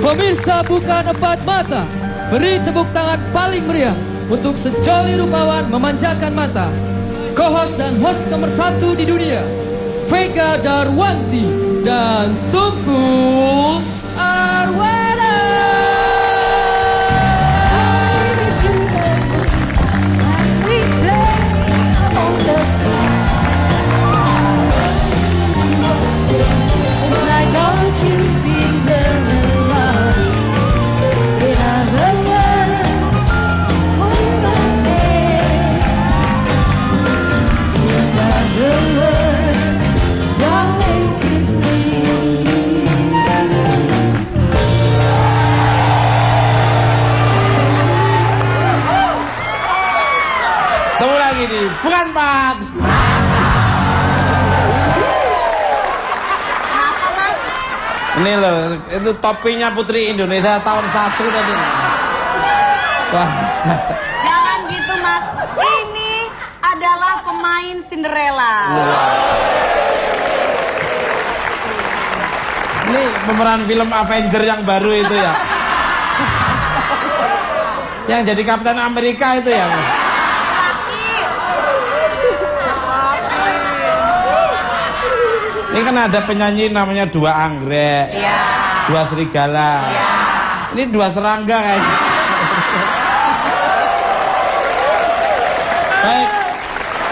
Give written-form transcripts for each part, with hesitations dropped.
Pemirsa bukan empat mata, beri tepuk tangan paling meriah untuk sejoli rupawan memanjakan mata. Co-host dan host nomor 1 di dunia, Vega Darwanti dan Tukul Arwana. Bukan Pak. Ini loh, itu topinya Putri Indonesia tahun 1 tadi. Wah. Jangan gitu Mas, ini adalah pemain Cinderella. Ini pemeran film Avenger yang baru itu ya. Yang jadi Kapten Amerika itu ya. Ini kan ada penyanyi namanya Dua Anggrek, ya. Dua Serigala, ya. Ini Dua Serangga kayaknya. Baik,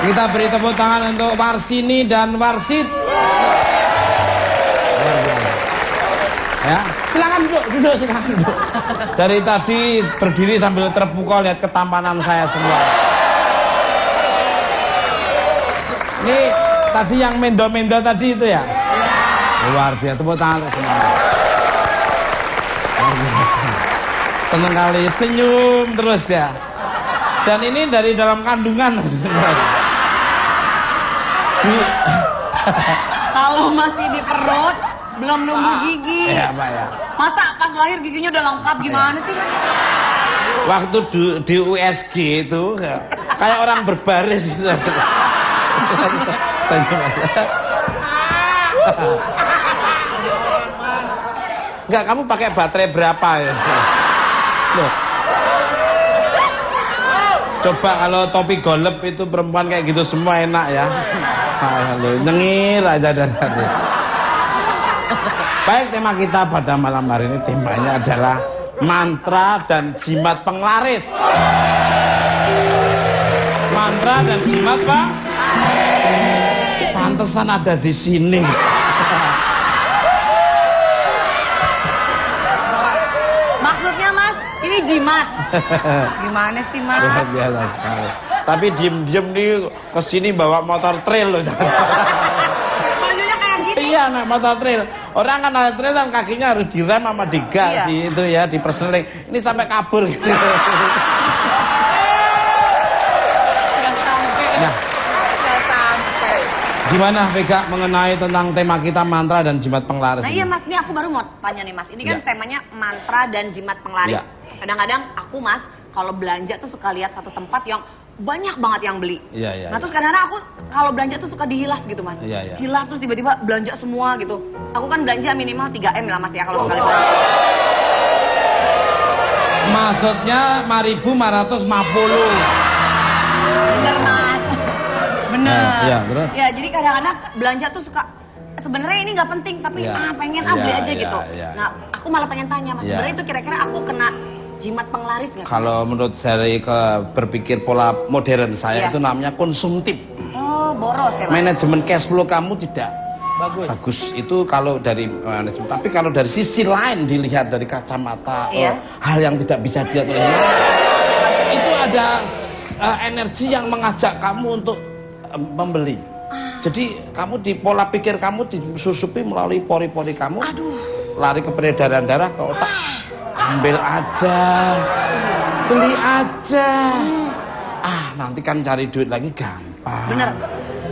kita beri tepuk tangan untuk Warsini dan Warsit. Ya, silakan duduk, silakan duduk. Dari tadi berdiri sambil terpukau lihat ketampanan saya semua. Ini tadi yang mendo-mendo tadi itu ya? Luar biasa, tepuk tangan semua. Seneng kali, senyum terus ya. Dan ini dari dalam kandungan. Kalau masih di perut, belum nunggu gigi. Iya Pak ya. Masa pas lahir giginya udah lengkap, gimana sih Mas? Waktu di USG itu kayak orang berbaris gitu. Enggak, kamu pakai baterai berapa ya? Loh. Coba kalau topi golep itu perempuan kayak gitu semua enak ya. Halo, nyengir aja dari tadi. Baik, tema kita pada malam hari ini temanya adalah mantra dan jimat penglaris. Mantra dan jimat Pak. Pantesan ada di sini. Maksudnya Mas, ini jimat. Gimana sih Mas? Luar biasa sekali. Tapi diem-diem nih kesini bawa motor trail loh. Bajunya kayak gini. Iya, naik motor trail. Orang kan naik trail kan kakinya harus direm sama digas, iya. Di itu ya, di persneling. Ini sampai kabur gitu. Nah, gimana Vega mengenai tentang tema kita mantra dan jimat penglaris? Nah iya Mas, ini aku baru mau tanya nih Mas. Ini kan temanya mantra dan jimat penglaris. Kadang-kadang aku Mas, kalau belanja tuh suka lihat satu tempat yang banyak banget yang beli. Nah terus kadang-kadang aku kalau belanja tuh suka dihilaf gitu Mas. Hilaf terus tiba-tiba belanja semua gitu. Aku kan belanja minimal 3M lah Mas ya kalau sekali belanja. Maksudnya 5.550. Bener Mas. Bener. Iya, terus? Ya jadi kadang-kadang belanja tuh suka sebenarnya ini nggak penting tapi pengen beli aja gitu. Nah aku malah pengen tanya Mas, sebenarnya itu kira-kira aku kena jimat penglaris nggak? Kalau menurut saya berpikir pola modern saya itu namanya konsumtif. Oh boros ya Mas? Manajemen cash flow kamu tidak bagus. Itu kalau dari manajemen. Tapi kalau dari sisi lain dilihat dari kacamata hal yang tidak bisa dilihat oleh itu ada energi yang mengajak kamu untuk membeli. Jadi kamu di pola pikir kamu disusupi melalui pori-pori kamu. Lari ke peredaran darah ke otak. Ambil aja, beli aja. Nanti kan cari duit lagi gampang. Bener.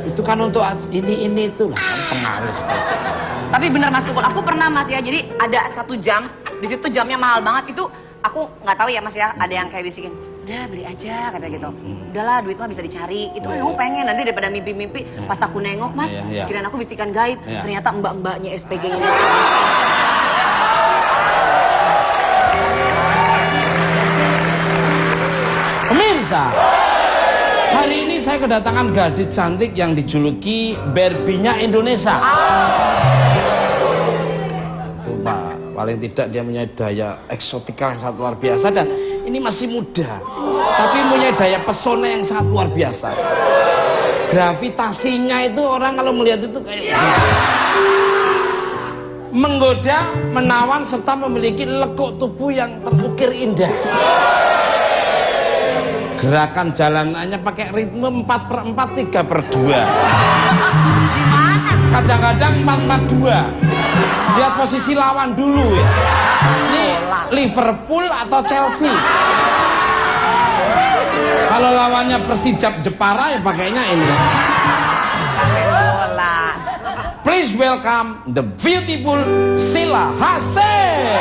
Itu kan untuk ini itulah pengaruh seperti itu. Tapi bener Mas Tukul, aku pernah Mas ya. Jadi ada 1 jam, di situ jamnya mahal banget. Itu aku nggak tahu ya Mas ya. Ada yang kayak bisikin, udah beli aja kata gitu. Udahlah duit mah bisa dicari. Itu kan aku pengen nanti daripada mimpi-mimpi. Pas aku nengok Mas, kirain aku bisikan gaib. Ternyata mbak-mbaknya SPG ini. biasa. Hari ini saya kedatangan gadis cantik yang dijuluki Barbie-nya Indonesia. Tuh Pak, paling tidak dia punya daya eksotika yang sangat luar biasa, dan ini masih muda, tapi punya daya pesona yang sangat luar biasa. Gravitasinya itu orang kalau melihat itu kayak menggoda, menawan, serta memiliki lekuk tubuh yang terukir indah. Gerakan jalanannya pakai ritme 4/4, 3/2. Gimana? Kadang-kadang 4/4-2. Lihat posisi lawan dulu ya. Ini Liverpool atau Chelsea. Kalau lawannya Persijap Jepara ya pakainya ini. Bola. Please welcome the beautiful Sheila Hasyim.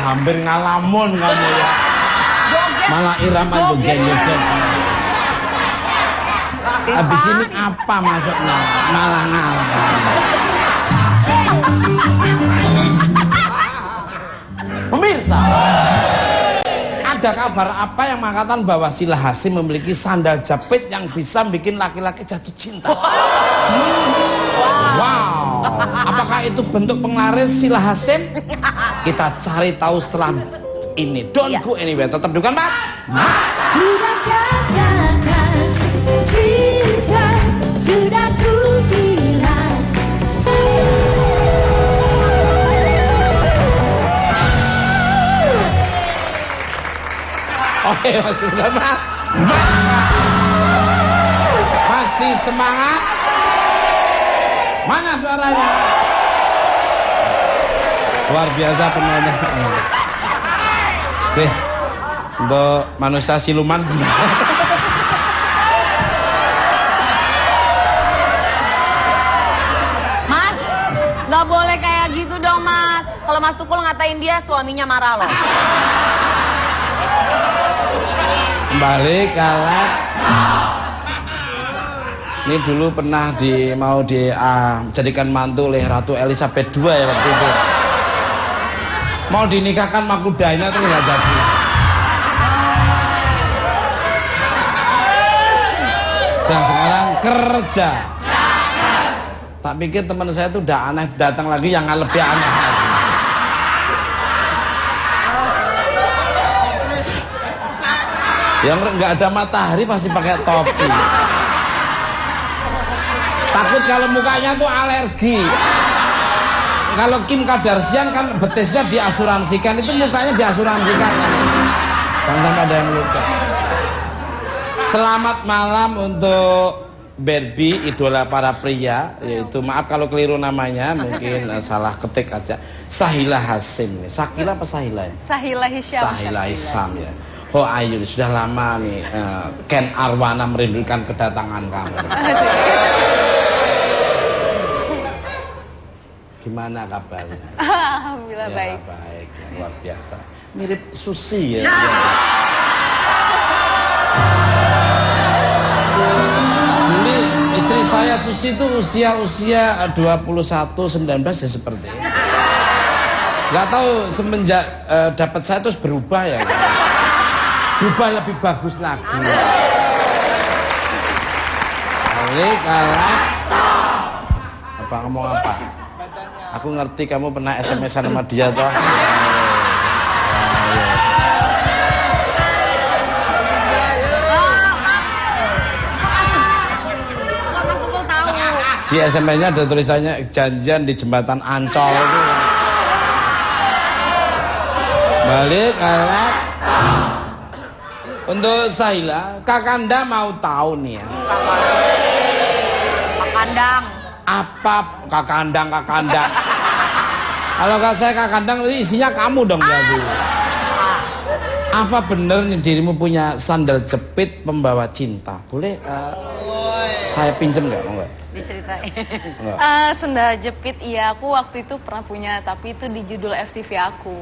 Hampir ngalamun kamu ya. Malah irama joget-joget. Habis ini apa maksudnya? Malah ngalamun. Pemirsa, ada kabar apa yang mengatakan bahwa Sheila Hasyim memiliki sandal jepit yang bisa bikin laki-laki jatuh cinta? Wow, apakah itu bentuk penglaris Sheila Hasyim? Kita cari tahu setelah ini. Don't go anywhere. Tetap dukan Pak. Sudah katakan cinta, sudah ku bilang. Oke, masih semangat. Masih semangat. Mana suaranya? Luar biasa penanya. Sih, untuk manusia siluman. Mas, nggak boleh kayak gitu dong Mas. Kalau Mas Tukul ngatain dia, suaminya marah loh. Kembali kalah. Ini dulu pernah mau dijadikan mantu oleh Ratu Elizabeth II ya waktu itu. Mau dinikahkan mahkudanya terus nggak jadi. Dan sekarang kerja. Tak pikir teman saya itu udah aneh, datang lagi yang lebih aneh lagi. Yang nggak ada matahari pasti pakai topi. Takut kalau mukanya tuh alergi. Kalau Kim Kardashian kan betisnya diasuransikan, itu mukanya diasuransikan. Jangan sampai ada yang luka. Selamat malam untuk Barbie, idola para pria, yaitu maaf kalau keliru namanya, mungkin salah ketik aja. Sheila Hasyim. Sakila apa Sahila? Sahila Hisyam. Sahila Hisyam ya. Oh Ayu, sudah lama nih Ken Arwana merindukan kedatangan kamu. Gimana kabarnya? Alhamdulillah ya, baik. Baik, luar biasa. Mirip Susi ya. Dulu istri saya Susi itu usia 21-19 ya seperti ini. Gak tahu semenjak dapat saya terus berubah ya. Berubah lebih bagus lagi. Balik kalah. Apa ngomong apa? Aku ngerti kamu pernah SMS-an sama dia toh. Di SMS-nya ada tulisannya janjian di jembatan Ancol itu. Balik kalah. Untuk Sheila, Kakanda mau tahu nih ya. Kakandang. Apa kakandang? Kalau saya Kakandang isinya kamu dong berarti. Apa bener nih dirimu punya sandal jepit pembawa cinta? Boleh saya pinjem nggak? Enggak. Diceritain. Sendal jepit, iya aku waktu itu pernah punya, tapi itu di judul FTV aku.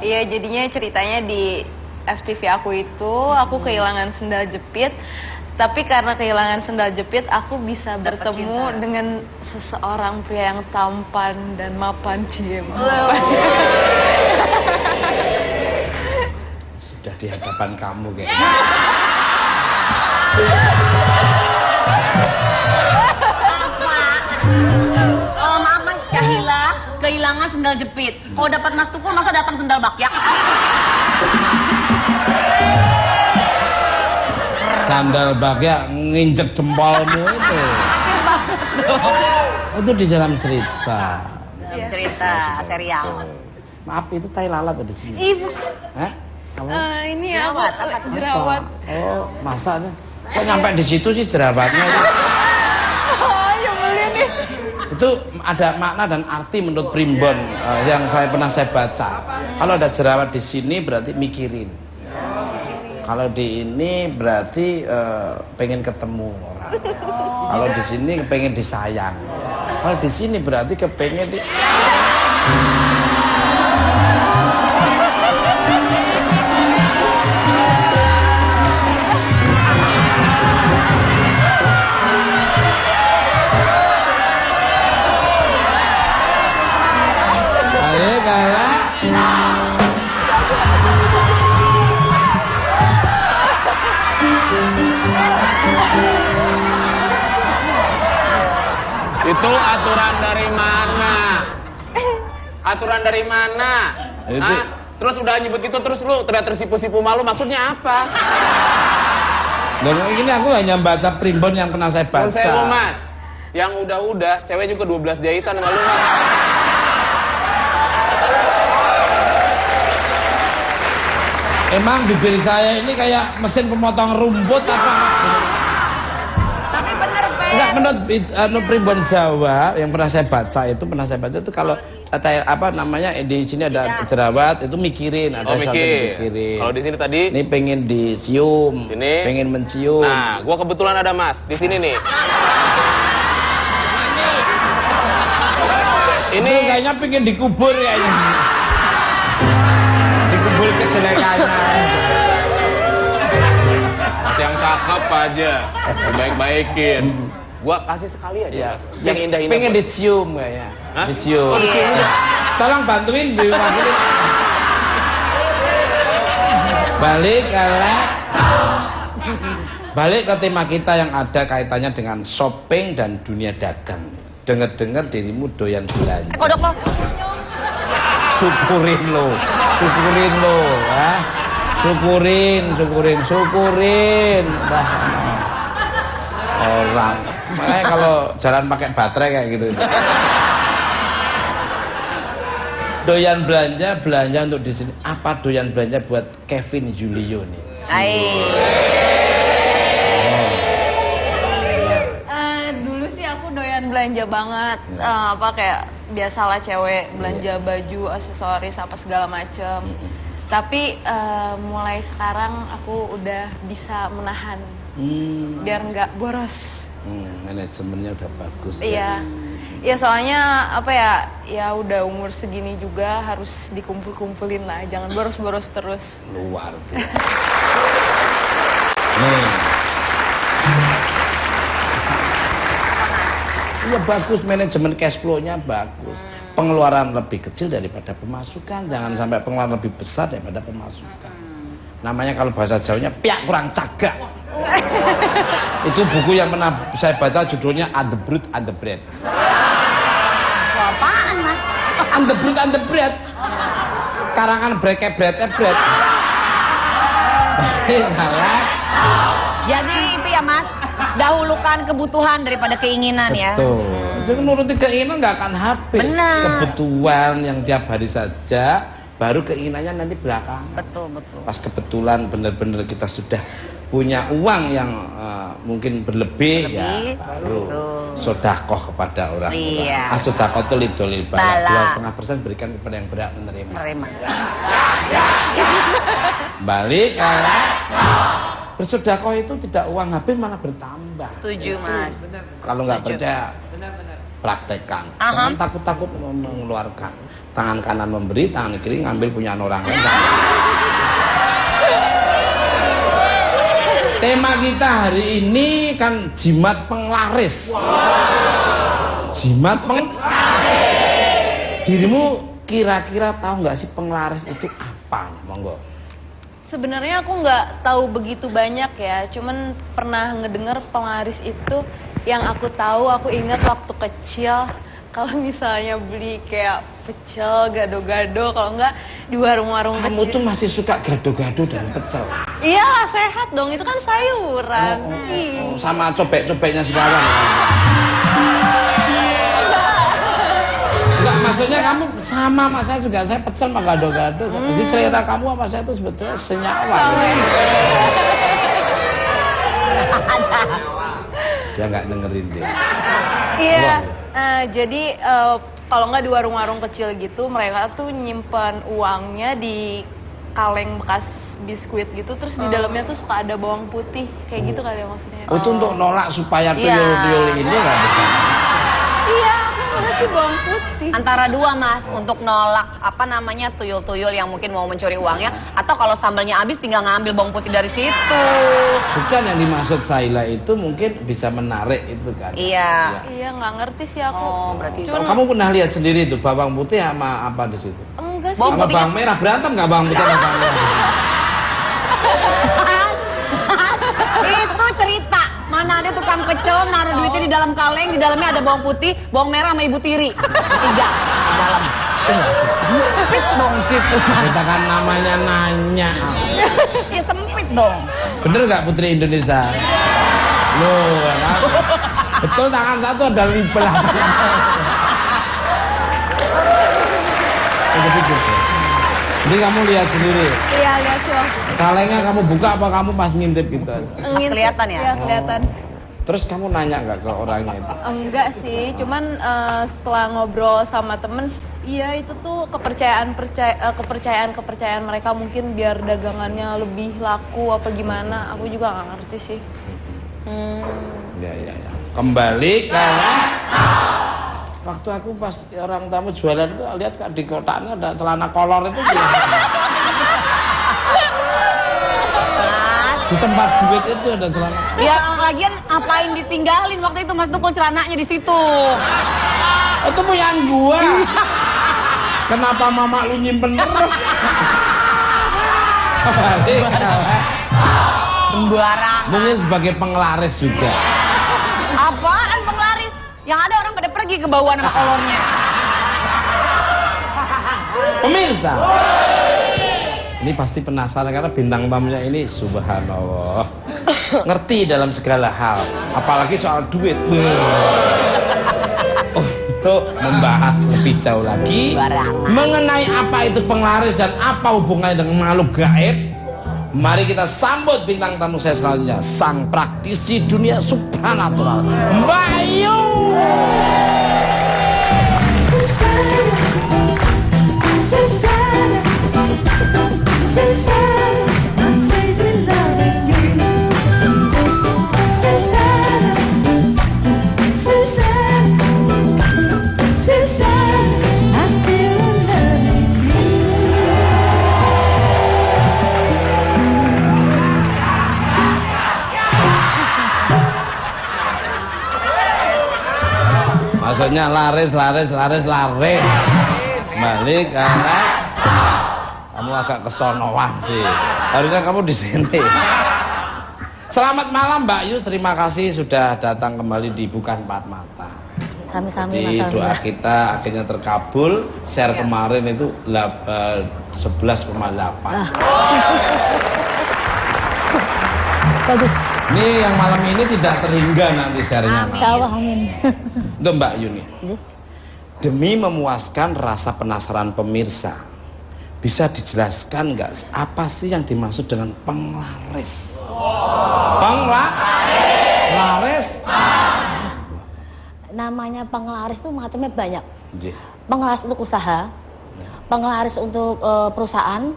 Iya, jadinya ceritanya di FTV aku itu aku kehilangan sendal jepit. Tapi karena kehilangan sendal jepit, aku bisa bertemu dengan seseorang pria yang tampan dan mapan, Sudah di hadapan kamu kayaknya. Maaf Mas Syahila, kehilangan sendal jepit. Kalau dapat Mas Tukul masa datang sendal bakyak? Sandal bakyak nginjek jempolmu itu. Itu di dalam cerita. Dalam cerita serial. Maaf itu tai lalat ada di sini. Ibu, Hah? Kamu? ini Jerawat, apa? apa? Jerawat. Oh, masa nih? Kok nyampe di situ sih jerawatnya itu? Ya beli nih. Itu ada makna dan arti menurut primbon yang saya baca. Kalau ada jerawat di sini berarti mikirin. Kalau di ini berarti pengen ketemu orang. Kalau di sini pengen disayang. Kalau di sini berarti kepengen di. Ayo galak. Itu aturan dari mana? Aturan dari mana? Itu. Terus udah nyebut gitu terus lu terlihat tersipu-sipu malu, maksudnya apa? Dan ini aku hanya baca primbon yang pernah saya baca. Saya Mas, yang udah-udah, cewek juga 12 jahitan malu Mas. Emang bibir saya ini kayak mesin pemotong rumput apa? Tapi bener, Pe. Enggak, menurut primbon Jawa yang pernah saya baca itu kalau apa namanya di sini ada jerawat itu mikirin, ada satu mikirin. Kalau di sini tadi ini pengen dicium, sini pengen mencium. Nah, gua kebetulan ada Mas di sini nih. Ini kayaknya pengen dikubur kayaknya. Dikubur kejelekannya. Mas yang cakep aja, dibaik-baikin. Gua kasih sekali aja, Mas. Yang indah-indah. Pengen dicium kayaknya. Hah? Dicium. Oh, dicium. Tolong bantuin diwakilin. Balik ke tema kita yang ada kaitannya dengan shopping dan dunia dagang. Dengar-dengar dirimu doyan belanja. Kodok lo. Syukurin lo, ah. Syukurin. Bah, orang, makanya kalau jalan pakai baterai kayak gitu. Doyan belanja untuk di sini. Apa doyan belanja buat Kevin Julio nih? Dulu sih aku doyan belanja banget. Apa kayak biasalah cewek belanja baju, aksesoris apa segala macem. Tapi mulai sekarang aku udah bisa menahan biar nggak boros. Manajemennya udah bagus. Iya. Ya soalnya apa ya udah umur segini juga harus dikumpul-kumpulin lah, jangan boros-boros terus. Luar biasa. Nih. Iya bagus, manajemen cash flow-nya bagus. Pengeluaran lebih kecil daripada pemasukan, jangan sampai pengeluaran lebih besar daripada pemasukan. Namanya kalau bahasa Jawanya piak kurang cagak. Itu buku yang pernah saya baca judulnya And the Brute and the Bread. Apaan, Mas? And the Brute and the Bread. Karangan bread. Jadi itu ya, Mas. Dahulukan kebutuhan daripada keinginan ya. Betul. Jadi nuruti keinginan nggak akan habis. Benar. Kebutuhan yang tiap hari saja, baru keinginannya nanti belakang. Betul. Pas kebetulan benar-benar kita sudah punya uang yang mungkin berlebih ya baru sodakoh kepada orang tua. Sodakoh itu lidolil bala 2,5% berikan kepada yang berhak menerima. Balik bersodakoh itu tidak uang habis malah bertambah. Setuju Mas. Kalau nggak percaya praktekkan. Jangan takut-takut mengeluarkan. Tangan kanan memberi, tangan kiri ngambil punya orang lain. Tema kita hari ini kan jimat penglaris. Jimat penglaris. Dirimu kira-kira tahu nggak sih penglaris itu apa? Monggo. Sebenarnya aku nggak tahu begitu banyak ya, cuman pernah ngedengar penglaris itu. Yang aku tahu, aku ingat waktu kecil kalau misalnya beli kayak pecel, gado-gado, kalau enggak di warung-warung kecil. Kamu tuh masih suka gado-gado dan pecel? Iyalah, sehat dong, itu kan sayuran. Sama cobek-cobeknya sekarang. Enggak, maksudnya kamu sama sama saya juga, saya pecel sama gado-gado. Jadi selera kamu sama saya itu sebetulnya senyawa. Dia nggak dengerin dia. Iya, jadi kalau nggak di warung-warung kecil gitu, mereka tuh nyimpan uangnya di kaleng bekas biskuit gitu, terus di dalamnya tuh suka ada bawang putih, kayak gitu kali ya maksudnya. Itu untuk nolak supaya tuyul-tuyul ini nggak bisa. Iya, aku ngeliat sih bawang putih. Antara dua Mas, untuk nolak apa namanya tuyul-tuyul yang mungkin mau mencuri uangnya, atau kalau sambalnya habis tinggal ngambil bawang putih dari situ. Bukan yang dimaksud Saila itu mungkin bisa menarik itu kan? Iya. Iya, nggak ngerti sih aku. Oh, berarti Kalau kamu pernah lihat sendiri itu bawang putih sama apa di situ? Enggak sih. Bawang Sama bawang merah, berantem nggak bawang putih sama bawang merah? Itu cerita. Mana ada tukang pecel naruh duitnya di dalam kaleng, di dalamnya ada bawang putih, bawang merah sama ibu tiri. Tiga di dalam. Sempit dong situ. Kita kan namanya nanya. Ya sempit dong. Bener nggak Putri Indonesia? Loh, kan? Betul, tangan satu ada di belakang. Jadi kamu lihat sendiri. Iya, lihat sih. Kalengnya kamu buka apa kamu pas ngintip gitu aja? Kelihatan ya? Iya, kelihatan. Terus kamu nanya nggak ke orangnya itu? Enggak sih, cuman setelah ngobrol sama temen, iya itu tuh kepercayaan mereka mungkin biar dagangannya lebih laku apa gimana, aku juga nggak ngerti sih. Ya. Kembali ke waktu aku pas orang tamu jualan itu lihat di kotaknya ada celana kolor itu. Di tempat duit itu ada celana. Ya lagian apain ditinggalin waktu itu Mas Dukul celananya di situ. Itu punyaan gua. Kenapa mama lu nyimpen terus? Sembarangan. Mungkin sebagai penglaris juga. Apaan penglaris? Yang ada orang pada pergi ke bawah sama kolornya. Pemirsa, ini pasti penasaran karena bintang tamunya ini subhanallah ngerti dalam segala hal, apalagi soal duit. Untuk membahas lebih jauh lagi mengenai apa itu penglaris dan apa hubungannya dengan makhluk gaib, mari kita sambut bintang tamu saya selanjutnya, sang praktisi dunia supranatural, Mbak Yu. Maksudnya laris. Balik karena kamu agak kesonoan sih. Harusnya kamu di sini. Selamat malam Mbak Yu, terima kasih sudah datang kembali di Bukan Empat Mata. Sami-sami Mas. Jadi doa kita akhirnya terkabul. Share kemarin itu 11,8. Bagus. Ini yang malam ini tidak terhingga nanti share-nya. Insyaallah, amin. Untuk Mbak Yuni, demi memuaskan rasa penasaran pemirsa, bisa dijelaskan nggak apa sih yang dimaksud dengan penglaris? Penglaris. namanya penglaris itu macamnya banyak. Nggih. Penglaris untuk usaha, penglaris untuk perusahaan,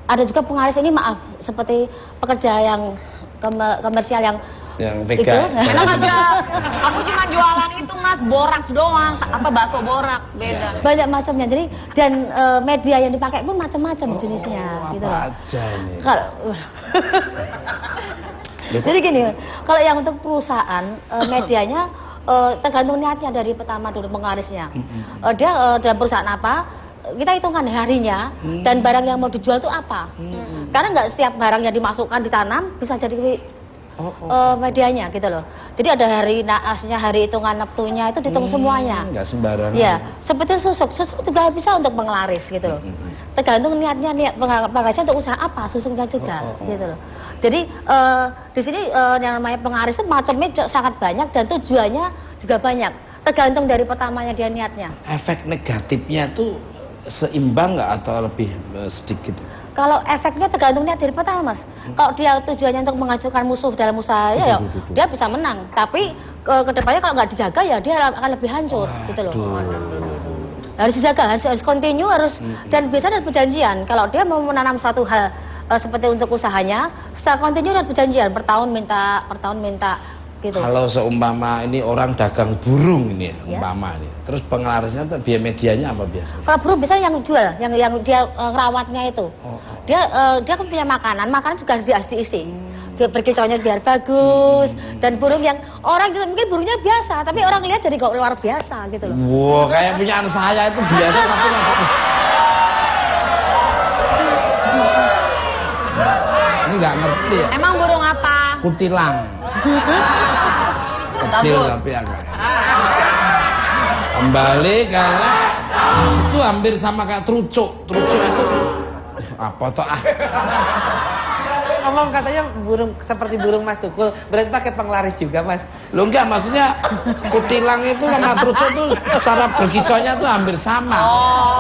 ada juga penglaris ini maaf seperti pekerja yang komersial yang vega. Enak aja. Aku cuma jualan itu Mas, boraks doang. Apa bakso boraks, beda. Banyak macamnya. Jadi dan media yang dipakai pun macam-macam jenisnya gitu loh. Apa aja nih? Jadi gini, kalau yang untuk perusahaan medianya tergantung niatnya dari pertama dulu penglarisnya. Dia dalam perusahaan apa, kita hitungkan harinya dan barang yang mau dijual itu apa. Karena nggak setiap barang yang dimasukkan ditanam bisa jadi medianya gitu loh. Jadi ada hari naasnya, hari hitungan neptunya itu dihitung semuanya. Nggak sembarangan. Ya, seperti susuk juga bisa untuk penglaris gitu loh. Tergantung niatnya, niat penglarisnya untuk usaha apa, susuknya juga gitu loh. Jadi di sini yang namanya penglaris itu macamnya sangat banyak dan tujuannya juga banyak. Tergantung dari pertamanya dia niatnya. Efek negatifnya tuh seimbang nggak atau lebih sedikit? Kalau efeknya tergantung niat dari pertama Mas. Kalau dia tujuannya untuk menghancurkan musuh dalam usaha ya dia bisa menang. Tapi kedepannya kalau nggak dijaga ya dia akan lebih hancur gitu loh. Harus dijaga, harus continue, harus dan biasanya ada perjanjian. Kalau dia mau menanam suatu hal seperti untuk usahanya, secara continue ada perjanjian per tahun minta gitu. Kalau seumpama ini orang dagang burung ini umpama ini, terus penglarisnya tuh biaya medianya apa biasanya? Kalau burung biasanya yang jual, yang dia rawatnya itu, dia kan punya makanan juga harus diisi. Berkicaunya biar bagus dan burung yang orang itu mungkin burungnya biasa, tapi orang lihat jadi kok luar biasa gitu loh. Wow, kayak punyaan saya itu biasa tapi ini nggak ngerti. Emang burung apa? Kutilang. Kecil tapi agak. Kembali karena itu hampir sama kayak trucuk. Trucuk itu apa toh Ngomong katanya burung seperti burung Mas Tukul, berarti pakai penglaris juga Mas? Lo enggak, maksudnya kutilang itu sama trucuk tuh cara berkicaunya tuh hampir sama.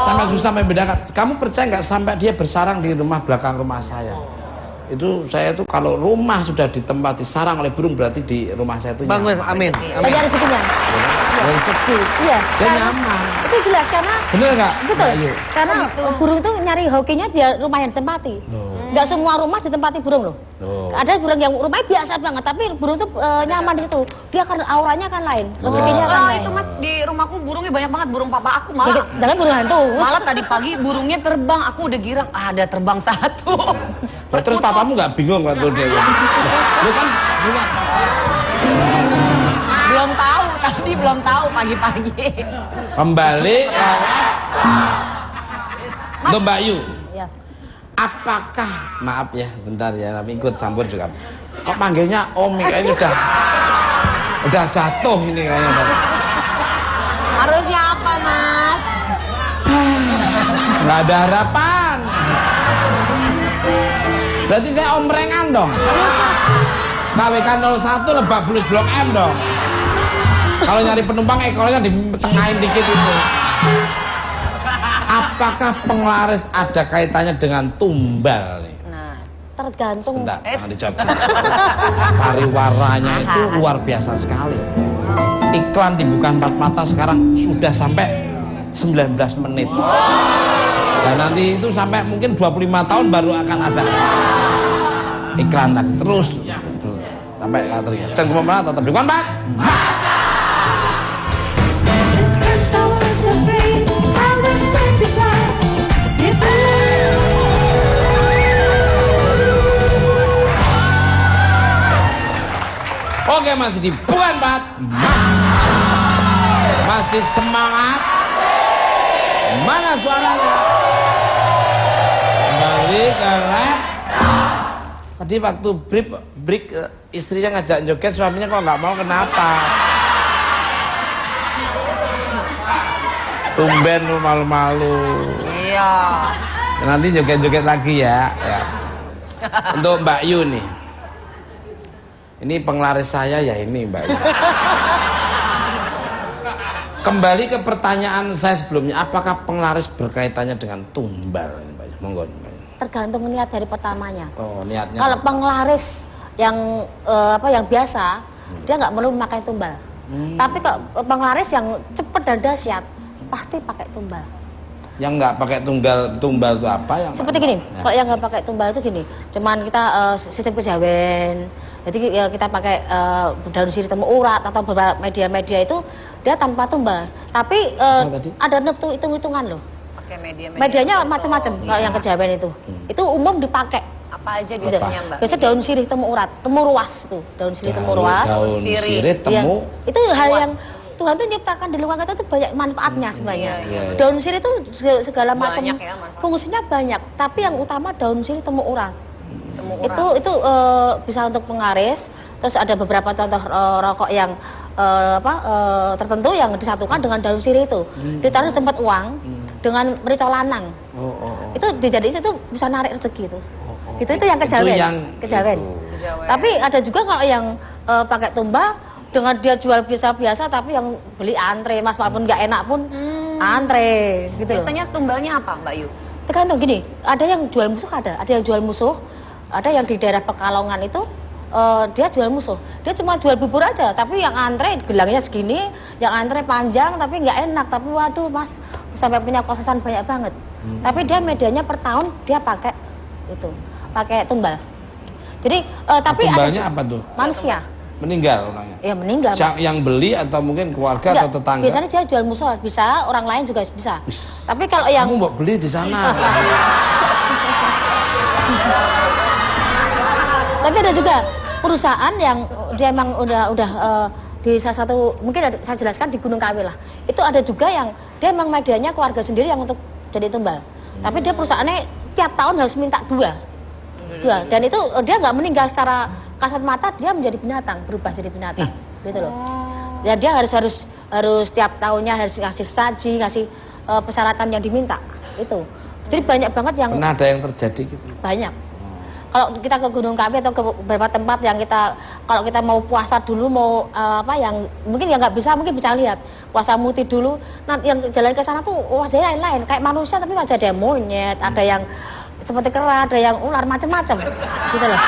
Sampai susah membedakan. Kamu percaya nggak sampai dia bersarang di rumah belakang rumah saya? Itu saya tuh kalau rumah sudah ditempati sarang oleh burung berarti di rumah saya itu bangun, amin. Banyak rezekinya. Rezeki. Iya. Dan nyaman. Itu jelas karena bener nggak? betul. Karena burung itu nyari hokinya dia rumah yang ditempati. Nggak semua rumah ditempati burung loh. Ada burung yang rumahnya biasa banget, tapi burung itu nyaman di situ. Dia kan auranya kan lain, rezekinya kan lain. Itu Mas, di rumahku burungnya banyak banget, burung papa aku malah. Jangan burung hantu. Malah tadi pagi burungnya terbang, aku udah girang, ada terbang satu. Terus papamu nggak bingung waktu dia? Lu kan belum tahu, tadi belum tahu pagi-pagi. Kembali untuk Mbak Yu. Ya. Apakah, maaf ya, bentar ya, tapi ikut campur juga. Kok panggilnya Om, kayaknya udah jatuh ini kayaknya. Harusnya apa Mas? Nggak ada harapan. Berarti saya omprengan dong. KWK 01 Lebak Bulus Blok M dong. Kalau nyari penumpang ekornya ditengahin dikit itu. Apakah penglaris ada kaitannya dengan tumbal nih? Nah, tergantung. Sebentar, jangan dijawab. Pariwaranya itu luar biasa sekali. Iklan di Bukan Empat Mata sekarang sudah sampai 19 menit. Dan nanti itu sampai mungkin 25 tahun baru akan ada iklan lagi terus sampai katernya. Jangan kemana tetap di Bukan Empat. Oke, masih di Bukan Empat. Masih semangat. Mana suaranya? Kembali ke lab. Tadi waktu break istrinya ngajak joget, suaminya kok nggak mau, kenapa? Tumben lu malu-malu. Iya. Nanti joget-joget lagi ya. Untuk Mbak Yu nih. Ini penglaris saya ya ini Mbak Yu. Kembali ke pertanyaan saya sebelumnya, apakah penglaris berkaitannya dengan tumbal? Monggo. Tergantung niat dari pertamanya. Oh, niatnya. Kalau penglaris yang yang biasa, dia nggak perlu memakai tumbal. Tapi kok penglaris yang cepat dan dahsyat pasti pakai tumbal. Yang nggak pakai tumbal itu apa? Yang seperti gini, kalau yang nggak pakai tumbal itu gini, cuman kita sistem kejawen. Jadi kita pakai daun sirih temu urat atau beberapa media-media itu dia tanpa tumbal. Tapi ada hitung-hitungan loh. Pakai medianya macam-macam kalau yang kejawen itu. Itu umum dipakai. Apa aja biasanya, Mbak? Biasanya daun sirih temu urat, temu ruas tuh, daun sirih temu ruas. Daun sirih temu. Itu hal yang Tuhan tuh nyiptakan di lingkungan kita tuh banyak manfaatnya sebenarnya. Daun sirih itu segala macam fungsinya banyak, tapi yang utama daun sirih temu urat. Itu bisa untuk penglaris. Terus ada beberapa contoh rokok yang tertentu yang disatukan dengan daun sirih itu. Ditaruh di tempat uang dengan merica lanang. Itu dijadikan itu bisa narik rezeki itu. Itu yang kejawen. Tapi ada juga kalau yang pakai tumbal dengan dia jual biasa-biasa tapi yang beli antre, Mas, walaupun nggak enak pun antre gitu. Biasanya tumbalnya apa, Mbak Yu? Tergantung gini, ada yang jual musuh, ada yang jual musuh, ada yang di daerah Pekalongan itu dia jual musuh, dia cuma jual bubur aja, tapi yang antre gelangnya segini, yang antre panjang tapi nggak enak, tapi waduh Mas sampai punya kosan banyak banget. Tapi dia medianya per tahun dia pakai itu, pakai tumbal. Jadi tapi tumbalnya ada apa tuh? Manusia. Meninggal orangnya? Ya meninggal, Mas. Yang beli atau mungkin keluarga atau tetangga? Biasanya dia jual musuh, bisa orang lain juga bisa. Tapi kalau yang kamu mau beli di sana. Tapi ada juga perusahaan yang dia emang udah di salah satu, mungkin saya jelaskan di Gunung Kawi lah. Itu ada juga yang dia emang medianya keluarga sendiri yang untuk jadi tumbal. Tapi dia perusahaannya tiap tahun harus minta dua. Dan itu dia nggak meninggal secara kasat mata, dia menjadi binatang, berubah jadi binatang, gitu loh. Ya dia harus tiap tahunnya harus ngasih saji, ngasih persyaratan yang diminta, itu. Jadi banyak banget yang pernah ada yang terjadi gitu. Banyak. Kalau kita ke Gunung Kawi atau ke beberapa tempat yang kalau kita mau puasa dulu, mau yang mungkin yang nggak bisa, mungkin bisa lihat puasa muti dulu. Nah yang jalan ke sana tuh wajahnya lain-lain, kayak manusia tapi wajah ada monyet, ada yang seperti kera, ada yang ular, macam-macam, gitu loh.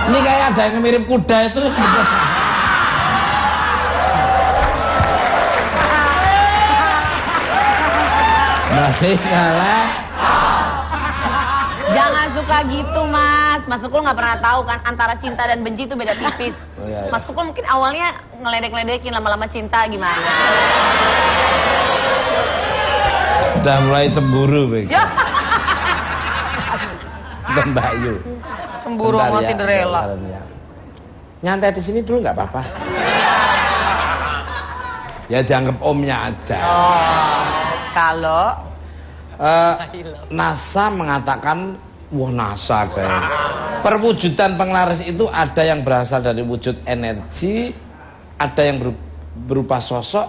Ini kayak ada yang mirip kuda itu. Baik, kalah. Jangan suka gitu, Mas. Mas Tukul nggak pernah tahu kan antara cinta dan benci itu beda tipis. Iya. Mas Tukul mungkin awalnya ngeledek-ledekin, lama-lama cinta gimana? Sudah mulai cemburu, Bang. Ya. Bukan Mbak Yu. Cemburu sama Cinderella. Ya. Nyantai di sini dulu nggak apa-apa. Ya dianggap omnya aja. Kalau NASA mengatakan, wah NASA kayak perwujudan penglaris itu ada yang berasal dari wujud energi, ada yang berupa sosok.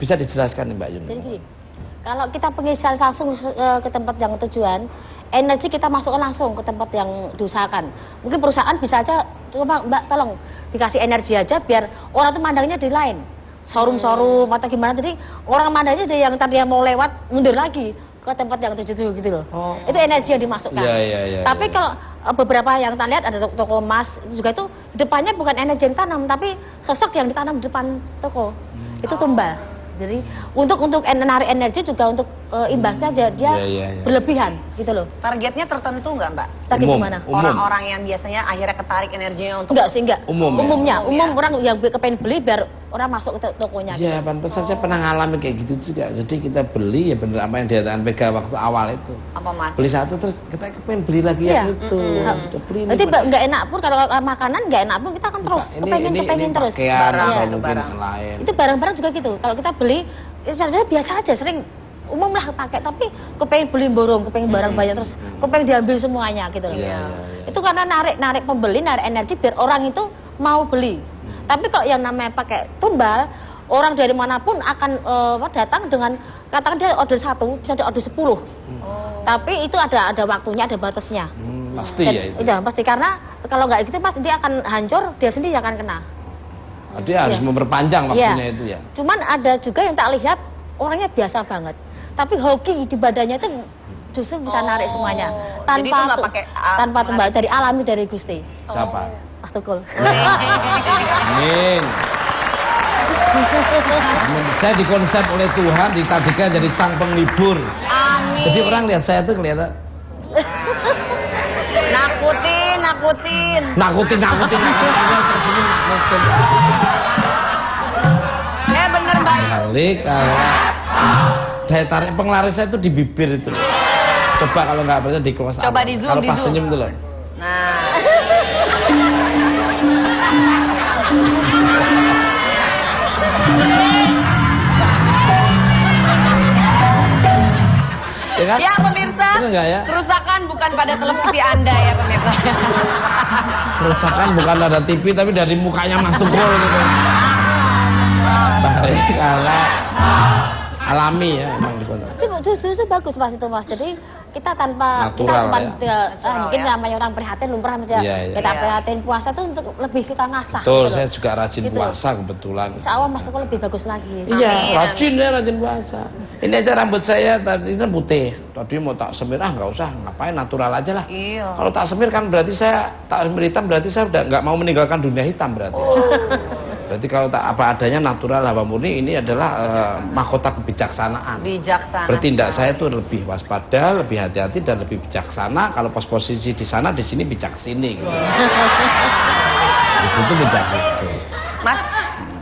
Bisa dijelaskan nih Mbak Yuni? Jadi kalau kita pengisian langsung ke tempat yang tujuan, energi kita masukkan langsung ke tempat yang diusahakan. Mungkin perusahaan bisa aja, coba Mbak tolong dikasih energi aja biar orang tuh mandangnya di lain. Showroom atau gimana, jadi orang mandangnya dari yang tadi yang mau lewat mundur lagi ke tempat yang tujuh gitu loh. Itu energi yang dimasukkan. Tapi kalau beberapa yang kita lihat ada toko emas itu juga itu depannya bukan energi yang tanam, tapi sosok yang ditanam di depan toko. Itu tumbal. Jadi untuk menarik energi juga untuk imbasnya dia berlebihan gitu loh. Targetnya tertentu nggak, Mbak? Target gimana? Orang-orang yang biasanya akhirnya ketarik energinya untuk enggak. Umum orang yang kepengen beli biar orang masuk ke tokonya. Iya, gitu. Pantas saja pernah ngalamin kayak gitu juga. Jadi kita beli ya bener apa yang dikatakan Vega waktu awal itu. Apa, Mas? Beli satu terus kita kepengen beli lagi yang itu. Nanti nggak enak pun kalau makanan nggak enak pun kita akan terus kepengen terus. Barang lain. Itu barang-barang juga gitu. Kalau kita beli sebenarnya biasa aja, sering umum lah pakai, tapi kepengen beli borong, kepengen barang banyak terus kepengen diambil semuanya gitu loh. Itu karena narik pembeli, narik energi biar orang itu mau beli. Tapi kalau yang namanya pakai tumbal, orang dari manapun akan datang dengan katakan dia order 1, bisa dia order 10. Tapi itu ada waktunya, ada batasnya. Pasti ya itu. Iya, pasti karena kalau nggak gitu pasti dia akan hancur, dia sendiri akan kena. Dia harus memperpanjang waktunya itu ya. Cuman ada juga yang tak lihat orangnya biasa banget, tapi hoki di badannya itu justru bisa narik semuanya Jadi itu nggak pakai tanpa tembak dari alami dari Gusti. Siapa? Mas Tukul. Amin. Saya dikonsep oleh Tuhan, ditadikan jadi sang penghibur. Amin. Jadi orang lihat saya tuh kelihatan nakutin. Tersenyum nakutin. Bener Mbak. Balik daya tarik penglaris saya itu di bibir itu. Coba kalau nggak berarti di close up. Coba di zoom. Kalau pas senyum tuh loh. Nah. Ya, kan? Ya pemirsa, ya? kerusakan bukan pada televisi Anda ya pemirsa. Kerusakan bukan ada TV tapi dari mukanya Mas Tukul gitu. Balik alami ya emang di kota. Tapi justru bagus Mas itu Mas. Jadi kita tanpa natural, mungkin namanya orang prihatin lumrah aja. Kita prihatin puasa tuh untuk lebih kita ngasah. Betul, gitu saya juga rajin gitu. puasa kebetulan. Insya Allah Mas Tukul lebih bagus lagi. Iya, rajin puasa. Ini aja rambut saya tadi kan putih. Tadi mau tak semir nggak usah, ngapain natural aja lah. Iya. Kalau tak semir kan berarti saya tak semir hitam berarti saya udah nggak mau meninggalkan dunia hitam berarti. Berarti kalau tak apa adanya natural hawa murni ini adalah mahkota kebijaksanaan. Bijaksana. Bertindak saya tuh lebih waspada, lebih hati-hati dan lebih bijaksana. Kalau pas posisi di sana, di sini bijak sini. Gitu. Di situ bijak situ. Mas,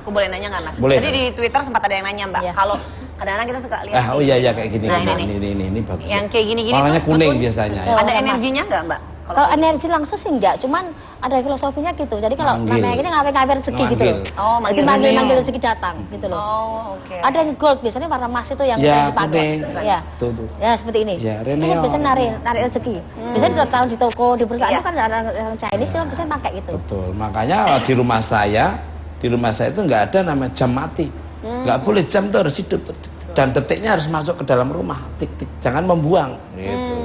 aku boleh nanya nggak Mas? Boleh. Jadi di Twitter sempat ada yang nanya Mbak, kalau kadang-kadang kita suka lihat. Oh iya kayak gini. Nah, ini bagus. Yang kayak gini-gini. Warnanya tuh kuning betul, biasanya. Ada energinya nggak Mbak? Kalau energi langsung sih enggak, cuman ada filosofinya gitu. Jadi kalau namanya ini ngawin-ngawin rezeki gitu loh. Oh, Jadi manggil rezeki datang gitu loh. Oh, oke. Ada yang gold biasanya warna emas itu yang Ya, sering dipakai. kuning. Ya. Tuh. Ya seperti ini. Ya, itu Reneo. kan biasanya narik rezeki. Biasanya di tahun di toko, di perusahaan itu kan ada orang Chinese yang biasanya pakai gitu. Betul. Makanya di rumah saya itu nggak ada namanya jam mati. Nggak boleh jam itu harus hidup dan detiknya harus masuk ke dalam rumah. Tik-tik, jangan membuang. Gitu.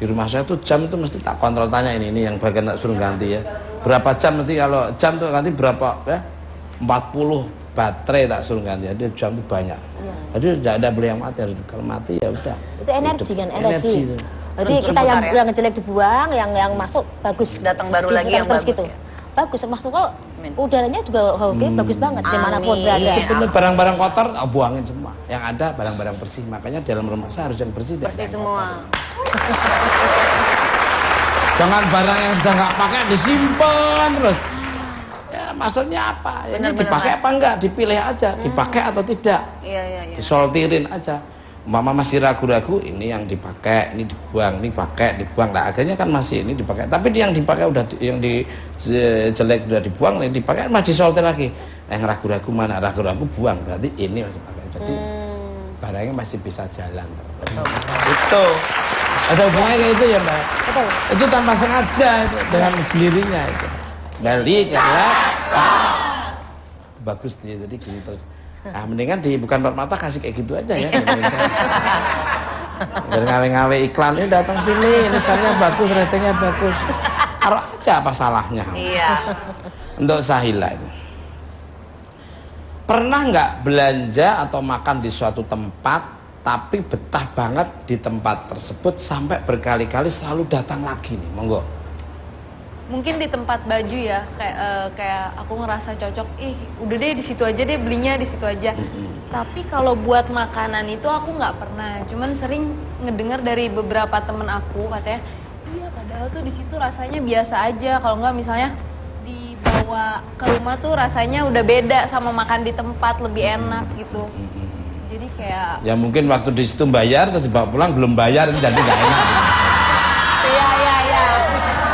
Di rumah saya tuh jam itu mesti tak kontrol, tanya ini yang bagian suruh ganti ya. Berapa jam nanti kalau jam tuh ganti berapa ya? 40 baterai tak suruh ganti. Jadi jam itu banyak. Jadi tidak ada boleh yang mati. Kalau mati ya udah. Itu energi kan, energi. Itu. Jadi kita yang jelek dibuang, yang masuk bagus. Datang baru lagi yang terus bagus gitu. ya. Bagus, maksud kok udaranya juga bagus banget dimanapun berada. Itu barang-barang kotor buangin semua. Yang ada barang-barang bersih. Makanya dalam rumah saya harus yang bersih. Bersih semua. Jangan barang yang sudah nggak pakai disimpan terus. Ya maksudnya apa? Ya, ini dipakai apa enggak? Dipilih aja. Dipakai atau tidak. Iya. Disoltirin aja. Mama masih ragu-ragu, ini yang dipakai, ini dibuang, ini pakai, dibuang. Nah akhirnya kan masih ini dipakai. Tapi yang dipakai udah yang di jelek udah dibuang, yang dipakai masih disoltir lagi. Yang ragu-ragu mana? Ragu-ragu buang. Berarti ini masih pakai. Jadi barangnya masih bisa jalan. Betul. Itu ada hubungannya kayak itu ya Mbak? Betul. Itu tanpa sengaja itu, dengan sendirinya itu. Balik ya bagus dia jadi gini terus. Ah mendingan di bukan permata kasih kayak gitu aja ya. Biar ngawe-ngawe iklan ini datang sini, ini salnya bagus, ratingnya bagus. Taruh aja apa salahnya. Iya. Untuk Sahila ini. Pernah nggak belanja atau makan di suatu tempat tapi betah banget di tempat tersebut sampai berkali-kali selalu datang lagi nih, monggo. Mungkin di tempat baju ya, kayak aku ngerasa cocok, udah deh di situ aja deh, belinya di situ aja. Tapi kalau buat makanan itu aku nggak pernah, cuman sering ngedengar dari beberapa temen aku katanya, iya padahal tuh di situ rasanya biasa aja, kalau nggak misalnya dibawa ke rumah tuh rasanya udah beda sama makan di tempat, lebih enak gitu. Jadi kayak ya mungkin waktu di situ bayar terus dibawa pulang belum bayar jadi nggak enak. Iya.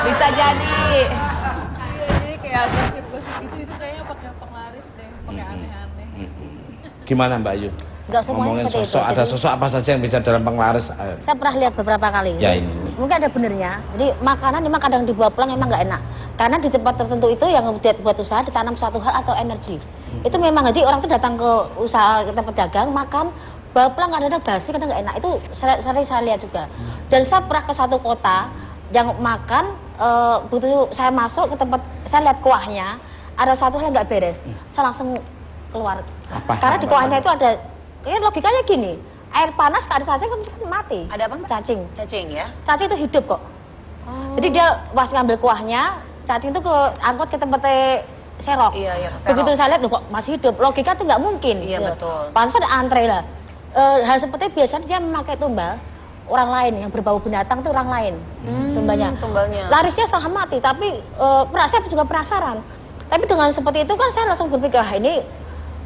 Bisa jadi. Iya, jadi kayak gosip-gosip itu kayaknya pakai penglaris deh, pakai aneh-aneh. Gimana Mbak Ayu? Enggak semuanya Ngomongin seperti sosok, itu. ada sosok apa saja yang bisa dalam penglaris? Saya pernah lihat beberapa kali. Ya, ini. Mungkin ada benernya. Jadi makanan memang kadang dibawa pulang memang nggak enak. Karena di tempat tertentu itu yang buat usaha ditanam suatu hal atau energi. Itu memang jadi orang tuh datang ke usaha tempat pedagang makan bawa pulang kadang-kadang basi, kadang nggak enak. Itu sering saya lihat juga. Dan saya pernah ke satu kota yang makan begitu saya masuk ke tempat saya lihat kuahnya ada satu hal yang nggak beres. Saya langsung keluar. Karena di kuahnya itu ada logikanya gini. air panas ke air cacing kan mati. Ada apa? Cacing. Cacing ya? Cacing itu hidup kok. Jadi dia pas ngambil kuahnya, cacing itu angkut ke tempatnya serok. Iya, serok. Begitu saya lihat, loh kok masih hidup. Logika itu nggak mungkin. Iya, betul. Pantas ada antre lah. Hal seperti biasanya dia memakai tumbal orang lain yang berbau binatang itu orang lain. Tumbalnya. Larisnya setengah mati, tapi saya juga penasaran. Tapi dengan seperti itu kan saya langsung berpikir, ini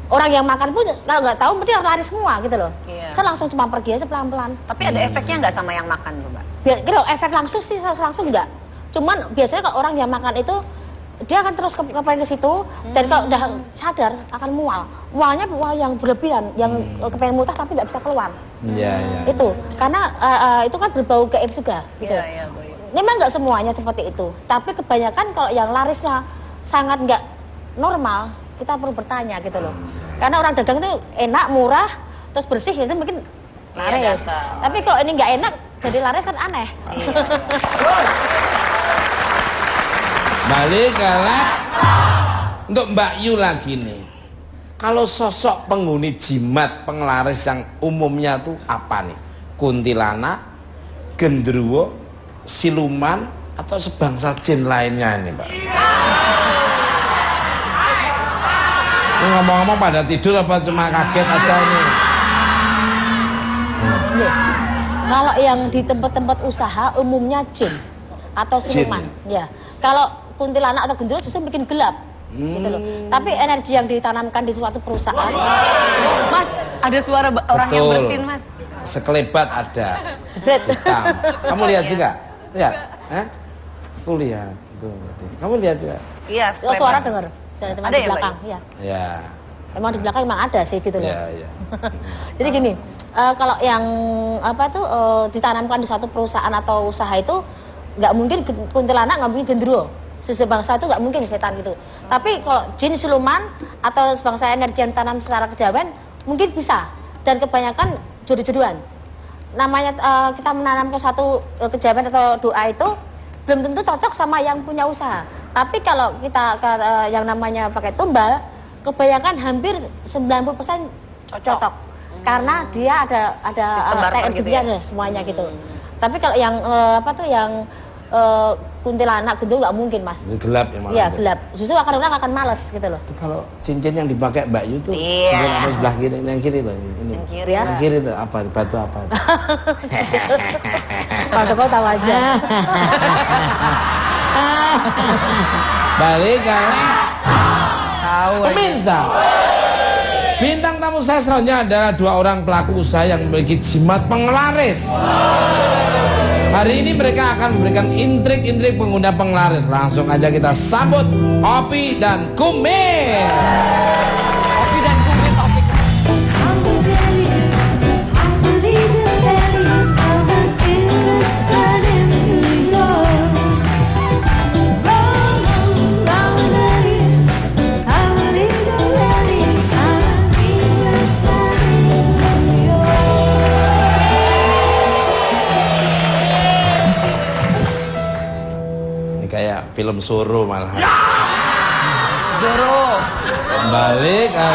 orang yang makan pun kalau nggak tahu berarti lari semua gitu loh. Iya. Saya langsung cuma pergi aja pelan-pelan. Tapi ada efeknya nggak sama yang makan tuh, Mbak? Gitu, efek langsung sih langsung enggak. Cuman biasanya kalau orang yang makan itu dia akan terus kepengen ke situ dan kalau udah sadar akan mual. Mualnya mual yang berlebihan, yang kepengen muntah tapi nggak bisa keluar. Iya. Itu karena itu kan berbau gaib juga gitu. Iya, Memang nggak semuanya seperti itu, tapi kebanyakan kalau yang larisnya sangat nggak normal, kita perlu bertanya gitu loh. Karena orang dagang itu enak, murah, terus bersih ya mungkin laris. Tapi kalau ini nggak enak jadi laris kan aneh. Balik kalah untuk Mbak Yu lagi nih. Kalau sosok penghuni jimat penglaris yang umumnya tuh apa nih? Kuntilanak, genderuwo, siluman, atau sebangsa jin lainnya nih, Mbak? Ini ngomong-ngomong pada tidur apa cuma kaget aja ini? Kalau yang di tempat-tempat usaha umumnya jin atau siluman, ya. Kalau kuntilanak atau genderuwo justru bikin gelap, gitu loh. Tapi energi yang ditanamkan di suatu perusahaan, Mas, ada suara orang yang bersin, Mas. Sekelebat ada. jebret. Hitam. Kamu lihat juga? Lihat? Aku lihat. Tuh. Kamu lihat juga? Iya, Oh, suara dengar. Ada Ada di ya, belakang, Mbak? ya. Ya. Emang di belakang emang ada sih gitu loh. Ya. Jadi gini, kalau yang ditanamkan di suatu perusahaan atau usaha itu nggak mungkin kuntilanak, nggak mungkin genderuwo. Sebangsa itu nggak mungkin setan gitu. Tapi kalau jin, siluman atau sebangsa energi yang tanam secara kejawen mungkin bisa. Dan kebanyakan jodoh-jodohan. Namanya kita menanamkan suatu kejawen atau doa itu belum tentu cocok sama yang punya usaha. Tapi kalau kita yang namanya pakai tumbal, kebanyakan hampir 90% cocok. Karena dia ada teknik gitu ya? Semuanya gitu. Tapi kalau yang yang kuntilanak gitu nggak mungkin, Mas. Gelap ya malah. Iya, gelap. Justru orang akan males gitu loh. Itu kalau cincin yang dipakai Mbak Yu tuh sebelah kiri, yang kiri loh. Ini. Yang kiri, yang kiri tuh apa? Batu apa? Kalau kau tahu aja. Balik karena Tahu. pemirsa. Bintang tamu saya selanjutnya adalah 2 orang pelaku usaha yang memiliki jimat penglaris. Hari ini mereka akan memberikan intrik-intrik pengguna penglaris. Langsung aja kita sambut Opi dan Kumis. Opi dan Kumis, topik. Kayak film Soro malah. Zoro. Balik ya.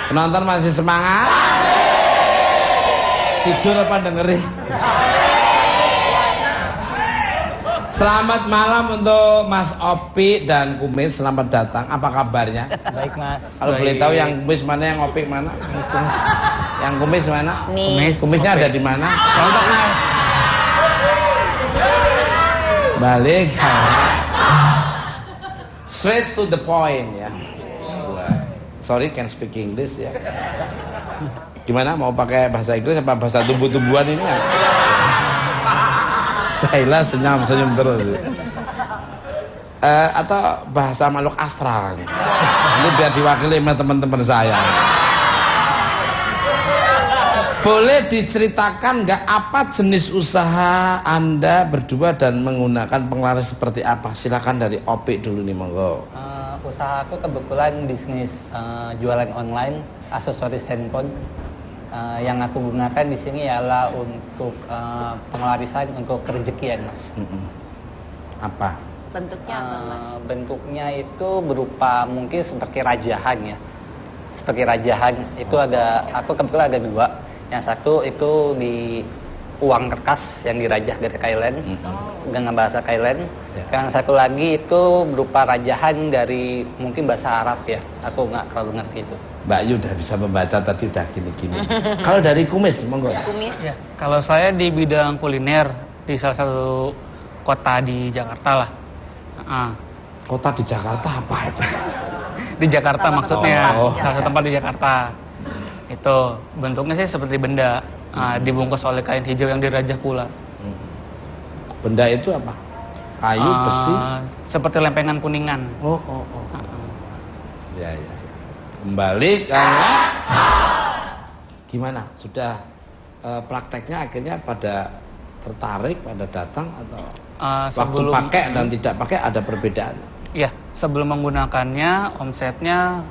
Penonton masih semangat? Tidur apa dengerin? Selamat malam untuk Mas Opi dan Kumis. Selamat datang. Apa kabarnya? Baik, Mas. Kalau boleh tahu yang Kumis mana, yang Opi mana? Yang Kumis mana? Nih. Kumisnya ada di mana? Balik. Straight to the point ya. Sorry, can speak English ya. Gimana, mau pakai bahasa Inggris apa bahasa tumbuh-tumbuhan ini ya? Saila senyum terus. Atau bahasa makhluk astral. Ini biar diwakili sama teman-teman saya. Boleh diceritakan nggak apa jenis usaha Anda berdua dan menggunakan penglaris seperti apa? Silakan dari Opi dulu nih, monggo. Usaha aku kebetulan bisnis jualan online aksesoris handphone. Yang aku gunakan di sini ialah untuk pengelarisan untuk kerejekian, Mas. Apa? Bentuknya apa, Mas? Bentuknya itu berupa mungkin seperti rajahan ya. seperti rajahan itu ada, aku kebetulan ada 2. Yang satu itu di uang kertas yang dirajah dari Thailand dengan bahasa Thailand. Yang satu lagi itu berupa rajahan dari mungkin bahasa Arab ya. Aku nggak terlalu ngerti itu. Mbak Yu udah bisa membaca tadi udah gini-gini. Kalau dari kumis, monggo. Kumis. Ya, kalau saya di bidang kuliner di salah satu kota di Jakarta lah. Kota di Jakarta apa itu? Di Jakarta maksudnya, Oh. salah satu tempat di Jakarta. Itu bentuknya sih seperti benda. Dibungkus oleh kain hijau yang dirajah pula. Benda itu apa? Kayu, besi? Seperti lempengan kuningan. Oh. Ya. Kembali karena gimana? Sudah prakteknya akhirnya pada tertarik, pada datang atau waktu pakai dan tidak pakai ada perbedaan? Iya, sebelum menggunakannya omsetnya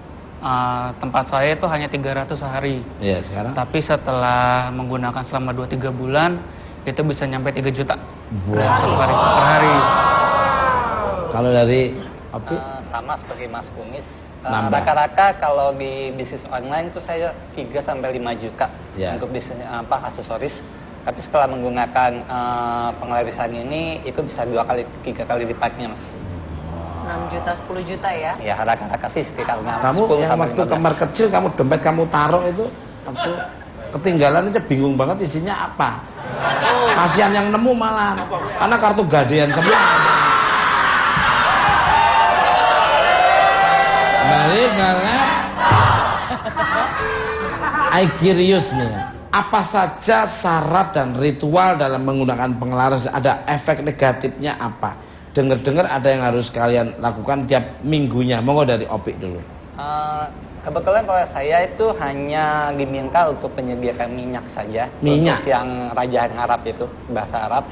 tempat saya itu hanya 300 sehari. Iya, sekarang. Tapi setelah menggunakan selama 2-3 bulan itu bisa nyampe 3 juta. Wow. Per hari. Kalau dari Opi? Sama seperti Mas Kumis. Nambah. Rata-rata kalau di bisnis online itu saya 3-5 juta untuk bisnis aksesoris. Tapi setelah menggunakan pengelarisan ini itu bisa 2-3 kali lipatnya, Mas. 6 juta, 10 juta ya? Ya, rata-rata sih sekitar 10 Kamu yang sampai waktu 15. kamar kecil kamu dompet kamu taruh itu waktu ketinggalan aja bingung banget isinya apa. Kasihan yang nemu malah karena kartu gadean semua. Balik karena I curious nih. Apa saja syarat dan ritual dalam menggunakan penglaris? Ada efek negatifnya apa? Dengar-dengar ada yang harus kalian lakukan tiap minggunya. Monggo dari Opik dulu. Kebetulan kalau saya itu hanya diminta untuk menyediakan minyak saja. Minyak? Untuk yang rajahan Arab itu, bahasa Arab.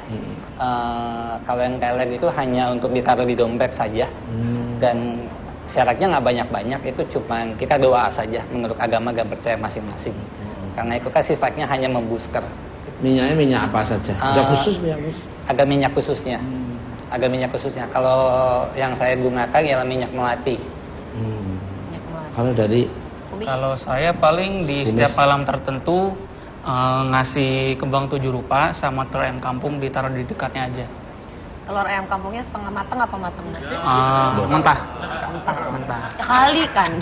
Kalau yang Thailand itu hanya untuk ditaruh di dompet saja. Dan syaratnya nggak banyak-banyak, itu cuma kita doa saja menurut agama dan percaya masing-masing. Karena itu kan sifatnya hanya membooster. Minyaknya minyak apa saja? Ada khusus minyak khusus? Ada minyak khususnya. Ada minyak khususnya. Kalau yang saya gunakan ialah minyak melati. Kalau dari Kalau saya paling di setiap malam tertentu ngasih kembang 7 rupa sama telur ayam kampung ditaruh di dekatnya aja. Telur ayam kampungnya setengah matang apa matang? Mentah. Mentah. Kali kan.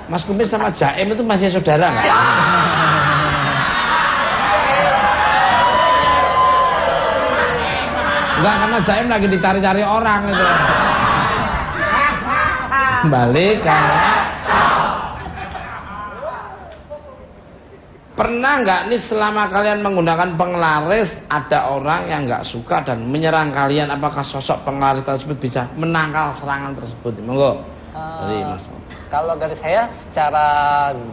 Mas Kumis sama Jaim itu masih saudara nggak? Enggak, karena Jaim lagi dicari-cari orang itu. Balik karena pernah nggak nih selama kalian menggunakan penglaris ada orang yang nggak suka dan menyerang kalian? Apakah sosok penglaris tersebut bisa menangkal serangan tersebut? Monggo dari Mas. Kalau dari saya secara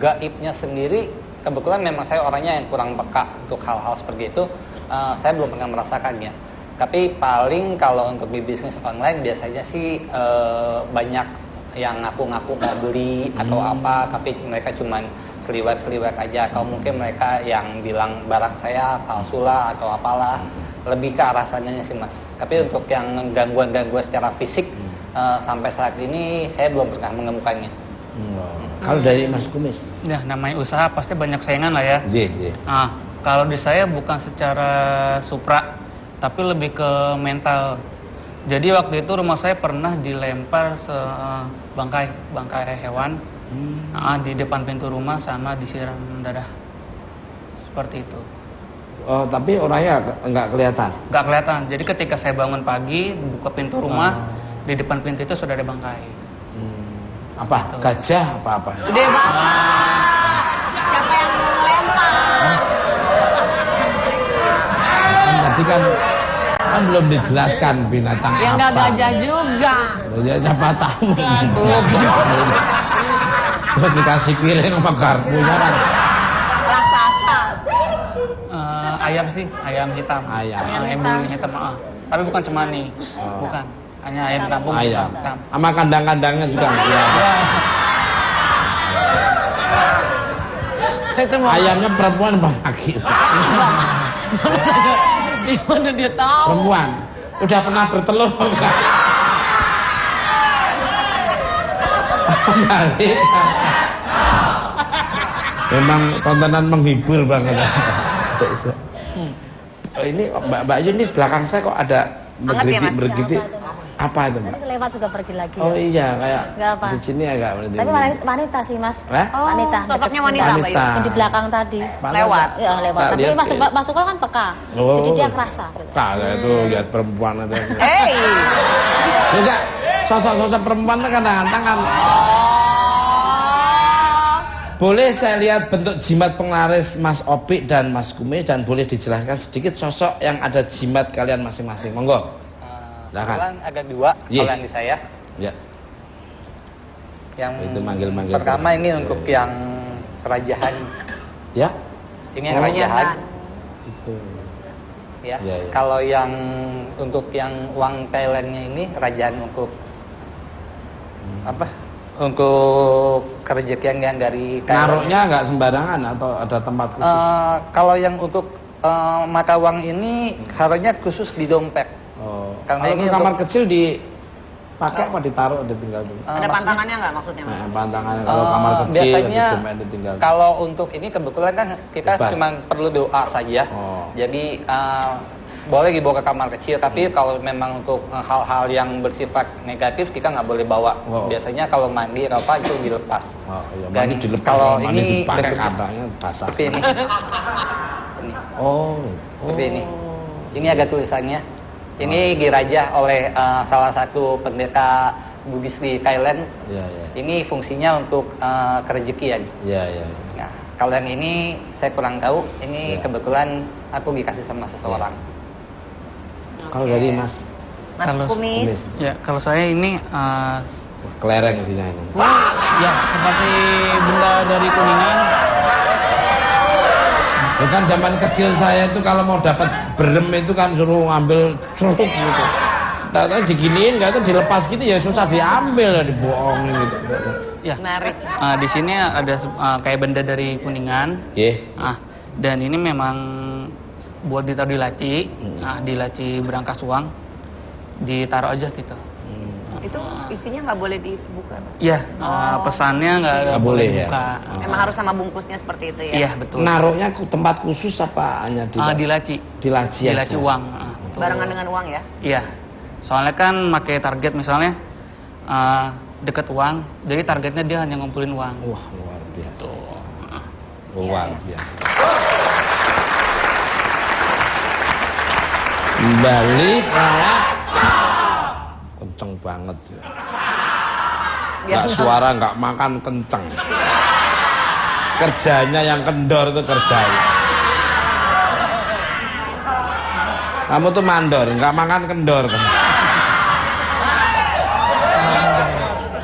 gaibnya sendiri, kebetulan memang saya orangnya yang kurang peka untuk hal-hal seperti itu. Saya belum pernah merasakannya. Tapi paling kalau untuk di bisnis online biasanya sih banyak yang ngaku-ngaku mau beli atau apa, tapi mereka cuman seliwet-seliwet aja, atau mungkin mereka yang bilang barang saya palsu lah atau apalah, lebih ke arah sananya sih Mas. Tapi untuk yang gangguan-gangguan secara fisik sampai saat ini saya belum pernah menemukannya. Kalau dari Mas Kumis? Ya, namanya usaha pasti banyak saingan lah ya. Iya. Nah, kalau di saya bukan secara supra, tapi lebih ke mental. Jadi waktu itu rumah saya pernah dilempar bangkai hewan di depan pintu rumah sama disiram darah. Seperti itu. Oh, tapi orangnya nggak kelihatan? Nggak kelihatan. Jadi ketika saya bangun pagi, buka pintu rumah, di depan pintu itu sudah ada bangkai. Apa? Gajah apa-apa? Gede banget. Siapa yang mau melempar? Tadi kan belum dijelaskan binatang Ya apa. nggak gajah juga. Ya siapa tahu. Terus dikasih piring sama garpunya kan. Raksasa. Ayam sih, ayam hitam. Ayam. Ayam bulu hitam. Tapi bukan cemani. Bukan. Hanya ayam kampung Ayam. hitam. Sama kandang-kandangnya juga. Ya. Itu mau Ayamnya perempuan apa laki? gimana dia tahu? Perempuan. Udah pernah bertelur enggak? Balik. Memang tontonan menghibur banget. Oh, ini Mbak Ayu ini belakang saya kok ada bergiti. Apa itu Mbak? Terus lewat juga pergi lagi. Oh iya, kayak apa. di sini agak berhenti. Tapi wanita sih Mas. Oh, Wanita. sosoknya wanita Mbak Ayu. Yang di belakang tadi. Lewat. Ya lewat. Tapi Mas Tukul kan peka. Jadi dia kerasa. Nah, itu lihat perempuan itu. Enggak, sosok-sosok perempuan itu kadang-kadang kan. Boleh saya lihat bentuk jimat penglaris Mas Opik dan Mas Kumis dan boleh dijelaskan sedikit sosok yang ada jimat kalian masing-masing. Monggo. Silakan. Ada dua kalau yang di saya. Ya. Yang itu manggil-manggil. Pertama terus. ini untuk yang kerajaan. Ya. Ini yang kerajaan. Itu. Ya. Ya. Kalau yang untuk yang uang Thailandnya ini kerajaan untuk apa? Untuk kerejekian yang dari naruhnya nggak sembarangan atau ada tempat khusus? Kalau yang untuk mata uang ini harusnya khusus di dompet. Oh. Karena Kalau ini kamar kecil dipakai apa ditaruh ditinggal dulu? ada pantangannya nggak maksudnya Mas? Nah, pantangannya kalau kamar kecil biasanya ditinggal. Kalau untuk ini kebetulan kan kita Bebas. cuma perlu doa saja. Jadi boleh dibawa ke kamar kecil, tapi kalau memang untuk hal-hal yang bersifat negatif kita nggak boleh bawa. Biasanya kalau mandi apa itu dilepas. Iya, Dan mandi dilepas, kalau mandi ini dipakai katanya basah. seperti ini. Ini. Seperti ini. Ini ada tulisannya. Ini dirajah oleh salah satu pendeta Buddhis di Thailand. Ini fungsinya untuk kerejekian. Nah, kalau yang ini saya kurang tahu. Ini kebetulan aku dikasih sama seseorang. Kalau dari Mas Kumis. Ya, kalau saya ini kelereng isinya ini. ya seperti benda dari Kuningan. Bukan zaman kecil saya itu kalau mau dapat berem itu kan suruh ngambil seruk gitu. Tahu diginiin nggak itu dilepas gini ya susah diambil dibohongin gitu. Ya. Menarik. Di sini ada kayak benda dari Kuningan. Dan ini memang buat ditaruh di laci. Di laci berangkas uang ditaruh aja gitu. Itu isinya nggak boleh dibuka Mas? Iya, pesannya nggak boleh dibuka. Memang harus sama bungkusnya seperti itu ya? Iya betul. Naruhnya tempat khusus apa hanya di laci? Di laci aja. Di laci uang. Barengan dengan uang ya? Iya. Soalnya kan pakai target misalnya deket uang, jadi targetnya dia hanya ngumpulin uang. Wah luar biasa. Luar biasa. Balik rawat. Kenceng banget sih. Nggak suara nggak makan kenceng. Kerjanya yang kendor itu kerjanya. Kamu tuh mandor, nggak makan kendor kan?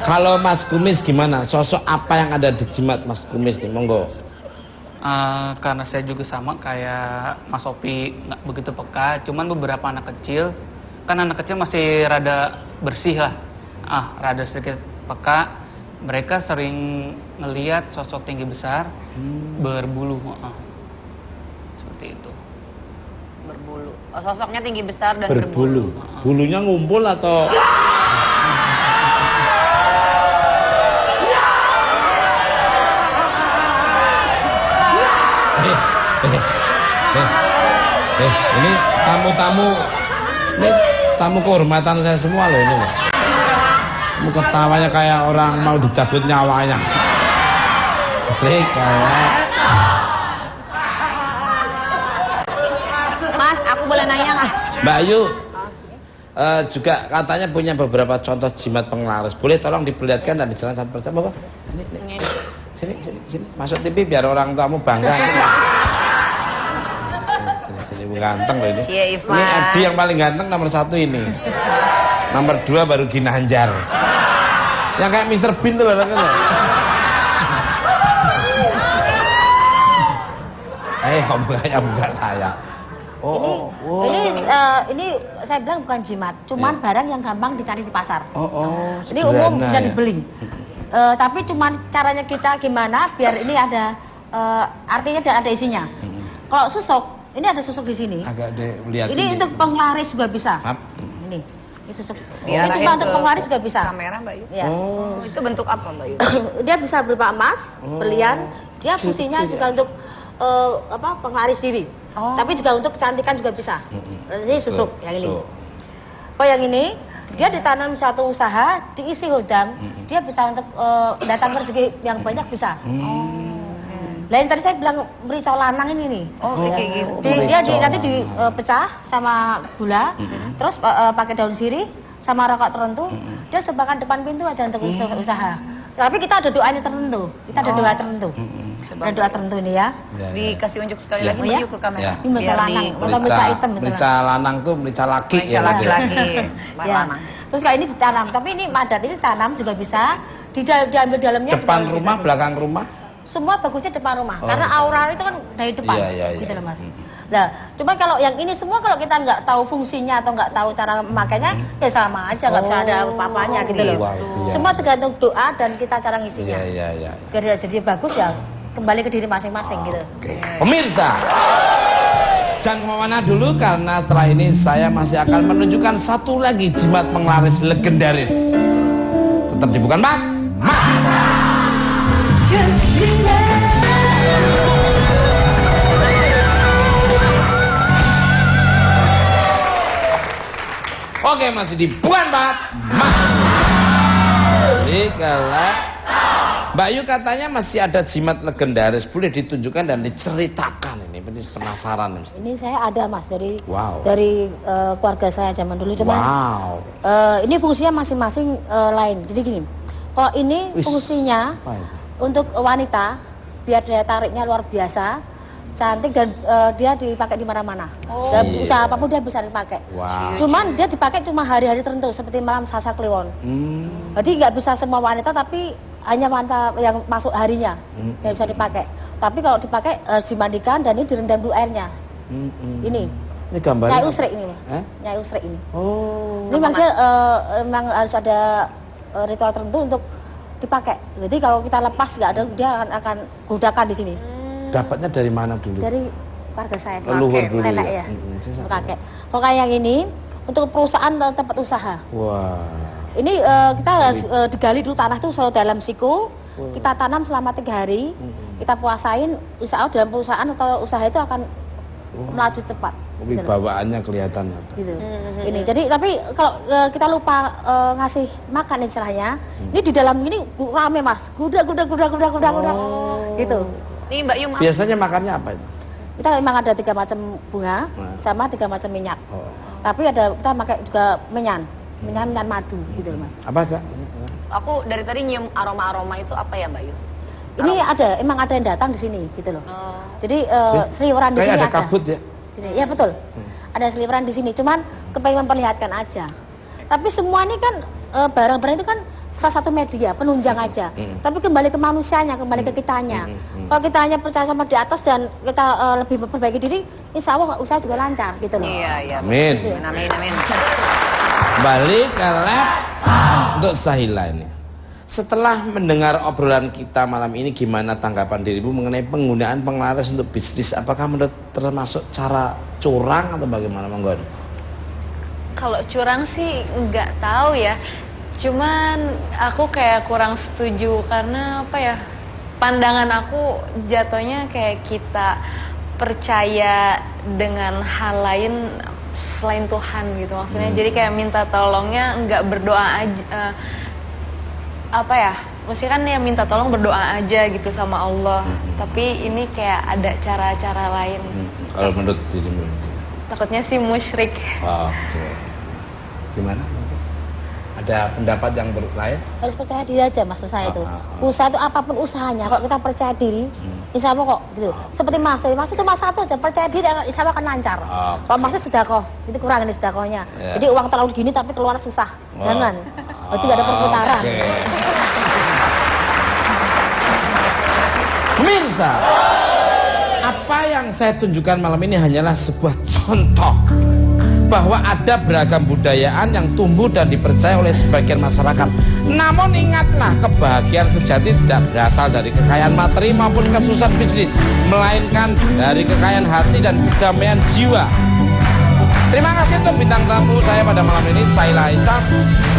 Kalau Mas Kumis gimana? Sosok apa yang ada di jimat Mas Kumis nih? Monggo. Karena saya juga sama kayak Mas Opi, nggak begitu peka. Cuman beberapa anak kecil, kan anak kecil masih rada bersih lah, rada sedikit peka. Mereka sering ngelihat sosok tinggi besar berbulu, seperti itu. Berbulu. Oh, sosoknya tinggi besar dan berbulu. Bulunya ngumpul atau? Ini tamu-tamu, ini tamu kehormatan saya semua loh ini loh. Kamu ketawanya kayak orang mau dicabut nyawanya. Kayak. Mas, aku boleh nanya nggak? Mbak Ayu, juga katanya punya beberapa contoh jimat penglaris. Boleh tolong diperlihatkan dan dijelaskan satu persatu, Bapak? Ini. Sini, masuk TV biar orang tamu bangga. Sini, ganteng loh ini. Ini Adi yang paling ganteng nomor 1 ini. Nomor 2 baru Ginanjar. Yang kayak Mr. Bean tuh loh, kan? Kamu kayak bukan saya. Ini saya bilang bukan jimat, cuman barang yang gampang dicari di pasar. Ini sederhana, umum bisa dibeli. Tapi cuman caranya kita gimana biar ini ada artinya dan ada isinya. Kalau susuk, ini ada susuk di sini. Agak lihat ini untuk penglaris juga bisa. Ini susuk. Ini cuma untuk penglaris juga bisa. Kamera Mbak Yu. Ya. Itu bentuk apa Mbak Yu? Dia bisa berupa emas, berlian, Dia fungsinya juga untuk penglaris diri. Tapi juga untuk kecantikan juga bisa. Ini susuk yang ini. Kalau yang ini dia ditanam satu usaha, diisi hodam, dia bisa untuk datang rezeki yang banyak bisa. Lain tadi saya bilang merica lanang ini nih. Kayak gitu. Dia nanti dipecah sama gula, terus pakai daun sirih sama rokok tertentu, dia sebakan depan pintu aja untuk usaha. Tapi kita ada doanya tertentu, kita ada doa tertentu. Ada doa tertentu ini ya. Dikasih unjuk sekali lagi yuk ke kamera. Ini merica lanang, atau merica hitam. Merica lanang tuh merica laki ya. Laki-laki. Lanang. Terus kalau ini ditanam, tapi ini madat ini tanam juga bisa, diambil dalamnya. Depan rumah, belakang rumah? Semua bagusnya depan rumah, karena aura itu kan dari depan, gitu loh Mas. Nah, cuma kalau yang ini semua kalau kita nggak tahu fungsinya atau nggak tahu cara memakainya, ya sama aja, nggak bisa ada apa-apanya gitu loh. Semua tergantung doa dan kita cara ngisinya. Biar jadi bagus ya, kembali ke diri masing-masing gitu. Pemirsa, jangan kemana-mana dulu karena setelah ini saya masih akan menunjukkan satu lagi jimat penglaris legendaris. Tetap di Bukan Pak Mat. Oke, masih di Bukan Pak Mat. Mbak Yu katanya masih ada jimat legendaris, boleh ditunjukkan dan diceritakan ini penasaran. Ini saya ada Mas dari keluarga saya zaman dulu, cuman ini fungsinya masing-masing lain. Jadi gini, kalau ini fungsinya untuk wanita biar daya tariknya luar biasa, cantik dan dia dipakai di mana-mana. Usaha apapun dia bisa dipakai. Cuman dia dipakai cuma hari-hari tertentu seperti malam Selasa Kliwon. Jadi nggak bisa semua wanita, tapi hanya wanita yang masuk harinya yang bisa dipakai. Tapi kalau dipakai dimandikan dan ini direndam dulu airnya. Ini gambarnya Nyai Usrik ini, Nyai Usrik ini. Ini memang dia memang harus ada ritual tertentu untuk dipakai. Jadi kalau kita lepas nggak ada, dia akan gudakan di sini. Dapatnya dari mana dulu? Dari keluarga saya, leluhur dulu nenek ya. Kakek. Kalau kayak yang ini untuk perusahaan atau tempat usaha. Ini kita harus digali dulu tanah itu dalam siku. Kita tanam selama 3 hari. Kita puasain, insya Allah dalam perusahaan atau usaha itu akan melaju cepat. Wibawaannya kelihatan. Gitu. Ini jadi tapi kalau kita lupa ngasih makan istilahnya, ini di dalam ini rame Mas, gudak gitu. Nih Mbak Yu, biasanya makannya apa itu? Kita memang ada 3 macam bunga sama 3 macam minyak. Tapi ada kita pakai juga menyan madu gitu loh Mas. Apa Kak? Aku dari tadi nyium aroma itu apa ya Mbak Yu? Ini emang ada yang datang di sini gitu loh. Jadi seliweran di sini ada. Kabut ya? Ya betul. Ada seliweran di sini, cuman kepengen memperlihatkan aja. Tapi semua ini kan barang-barang itu kan salah satu media penunjang aja. Tapi kembali ke manusianya, kembali ke kitanya. Kalau kita hanya percaya sama di atas dan kita lebih memperbaiki diri, insya Allah usaha juga lancar gitu loh. Iya. Amin. Gitu. Amin. Balik ke lab untuk Sahila ini. Setelah mendengar obrolan kita malam ini, gimana tanggapan dirimu mengenai penggunaan penglaris untuk bisnis? Apakah menurut termasuk cara curang atau bagaimana, Monggon? Kalau curang sih nggak tahu ya. Cuman aku kayak kurang setuju karena apa ya? Pandangan aku jatuhnya kayak kita percaya dengan hal lain selain Tuhan gitu maksudnya. Jadi kayak minta tolongnya nggak berdoa aja. Apa ya, maksudnya kan ya minta tolong berdoa aja gitu sama Allah, tapi ini kayak ada cara-cara lain. Kalau menurut dirimu? Takutnya sih musyrik. Oke. Gimana? Ada pendapat yang lain? Harus percaya diri aja Mas usaha itu. Usaha itu apapun usahanya, kalau kita percaya diri, insya Allah kok gitu. Seperti Mas cuma satu aja, percaya diri insya Allah akan lancar. Kalau Mas sedekah, itu kurang ini sedekahnya. Jadi uang terlalu gini tapi keluar susah, jangan. Itu gak ada perputaran. Pemirsa, apa yang saya tunjukkan malam ini hanyalah sebuah contoh bahwa ada beragam budayaan yang tumbuh dan dipercaya oleh sebagian masyarakat. Namun ingatlah, kebahagiaan sejati tidak berasal dari kekayaan materi maupun kesuksesan bisnis, melainkan dari kekayaan hati dan kedamaian jiwa. Terima kasih untuk bintang tamu saya pada malam ini, Saila Isam,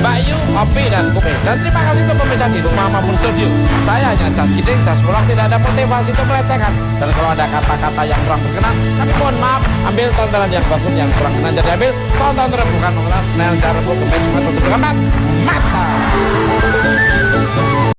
Mbak Yu, Opi, dan Kupi. Dan terima kasih untuk pemirsa di rumah maupun studio. Saya hanya Jas Giding, Jas Pulang, tidak ada motivasi untuk melecehkan. Dan kalau ada kata-kata yang kurang berkenan, kami mohon maaf. Ambil tontonan yang bagus, yang kurang berkenan jadi ambil. Tonton terus bukan mengenal Senin, Rabu, Kamis, Jumat, Sabtu, Minggu,